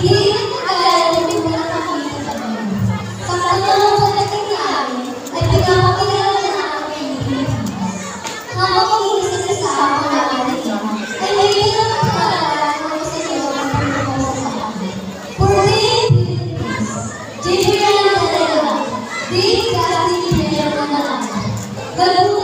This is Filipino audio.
Hindi agad yung pinakakita sa amin. Sa kanyang pagdating namin, ay pinapakilala na amin ni Pilipinas. Habang mag-iisa-isa ako namin niya, ay may pinapakilala ko sa iyo ang pinapakilala sa amin. Purihin Pilipinas, J.P. na talaga, di kasi J.P. na talaga.